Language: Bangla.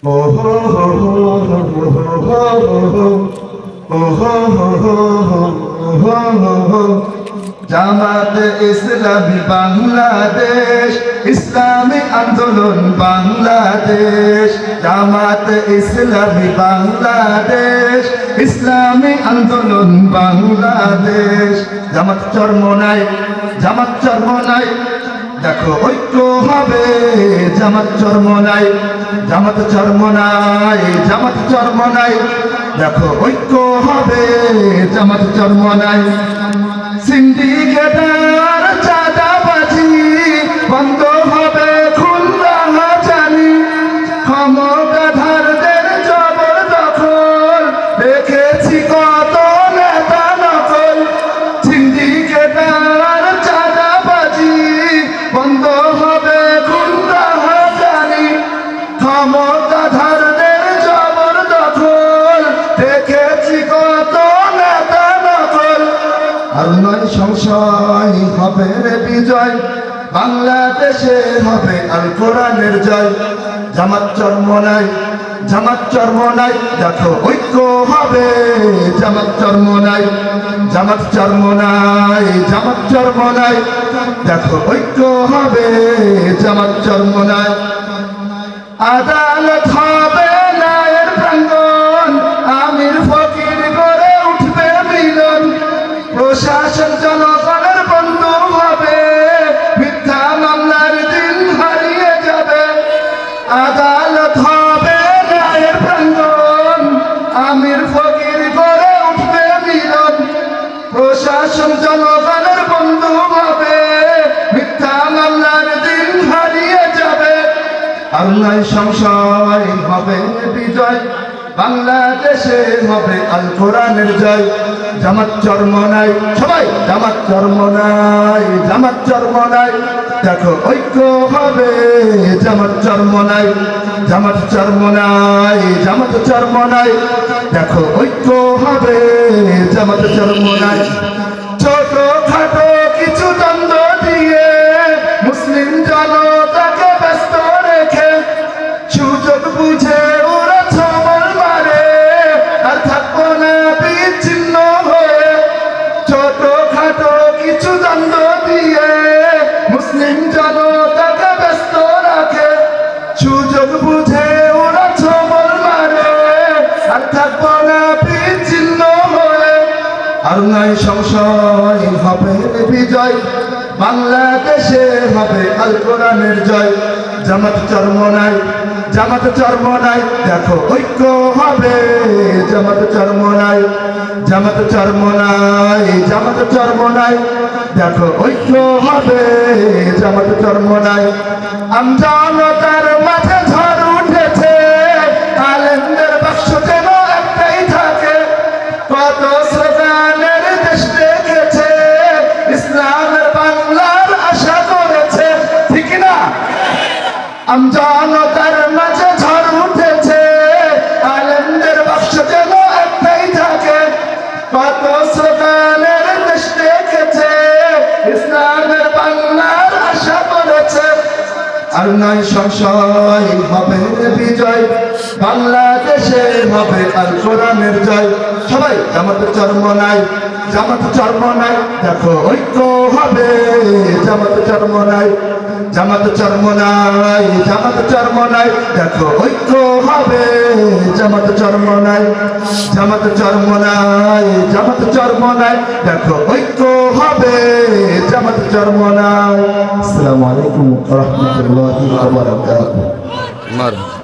ও হো হো হো হো হো ও হো হো হো। জামাত ইসলামী বাংলাদেশ, ইসলামী আন্দোলন বাংলাদেশ। জামাত ইসলামী বাংলাদেশ, ইসলামী আন্দোলন বাংলাদেশ। জামাত চরমোনাই, জামাত চরমোনাই, দেখো ঐক্য হবে। জামাত চরমোনাই, জামাত চরমোনাই, জামাত চরমোনাই, দেখো ঐক্য হবে। জামাত চরমোনাই। সিন্ডিকেটার চাঁদাবাজি বন্ধ হবে, খুলনা জানি। ক্ষমতাধারদের জবরদখল দেখেছি কত নেতা নকল। সিন্ডিকেটার চাঁদাবাজি বন্ধ হবে, খুলনা জানি। ক্ষমতাধারদের জবরদখল দেখেছি কত নেতা নকল। আর নয় সংশয় হবে বিজয়, বাংলাদেশে হবে আল কোরআনের জয়। জামাত চরমোনাই, জামাত চরমোনাই, দেখো ঐক্য হবে। জামাত চরমোনাই, জামাত চরমোনাই, জামাত চরমোনাই, দেখো ঐক্য হবে। জামাত চরমোনাই। আদালত হবে ন্যায়ের প্রাঙ্গণ, আমির ফকির গড়ে উঠবে মিলন। প্রশাসন জনগণের বন্ধু হবে, মিথ্যা মামলার দিন হারিয়ে যাবে। আদালত হবে ন্যায়ের প্রাঙ্গণ, আমির ফকির গড়ে উঠবে মিলন। প্রশাসন জনগণের বন্ধু হবে, মিথ্যা মামলার দিন হারিয়ে যাবে। আর নাই সংশয় হবে বিজয়, বাংলাদেশে হবে আল কোরআনের জয়। জামাত চরমোনাই, সবাই জামাত চরমোনাই, জামাত চরমোনাই, দেখো ঐক্য হবে। জামাত চরমোনাই, জামাত চরমোনাই, জামাত চরমোনাই, দেখো ঐক্য হবে। জামাত চরমোনাই। ছোট খাটো কিছু দ্বন্দ্ব দিয়ে মুসলিম জনতাকে ব্যস্ত রেখে সুযোগ বুঝে ওরা ছবল মারে, আর থাকবো না বিচ্ছিন্ন হয়ে। ছোট খাটো কিছু দ্বন্দ্ব দিয়ে মুসলিম জনতাকে ব্যস্ত রাখে, সুযোগ বুঝে ওরা ছবল মারে, আর থাকবো না বিচ্ছিন্ন হয়ে। আর নাই সংশয় হবে বিজয়, বাংলাদেশে হবে আল কোরআনের জয়। জামাত চরমোনাই, জামাত চরমোনাই, দেখো ঐক্য হবে। জামাত চরমোনাই, জামাত চরমোনাই, জামাত চরমোনাই, দেখো ঐক্য হবে। জামাত চরমোনাই। আমজনতার মাঝে ঝড় উঠেছে, আলেমদের বাক্স যেন একটাই থাকে। কত স্লোগানের দেশ দেখেছে, ইসলামের বাংলার আশা করেছে, ঠিক না? আমজনতার মাঝে ঝড় উঠেছে, আলেমদের বাক্স যেন একটাই থাকে। কত স্লোগানের দেশ দেখেছে, ইসলামের বাংলার আশা করেছে। আর নয় সংশয় হবে বিজয়, বাংলাদেশে হবে আল কোরআনের জয়। সবাই জামাত চরমোনাই, জামাত চরমোনাই, দেখো ঐক্য হবে। জামাত চরমোনাই, জামাত চরমোনাই, জামাত চরমোনাই, দেখো ঐক্য হবে। জামাত চরমোনাই, জামাত চরমোনাই, জামাত চরমোনাই, দেখো ঐক্য হবে। জামাত চরমোনাই। আসসালামু আলাইকুম ওয়া রাহমাতুল্লাহি ওয়া বারাকাতুহু।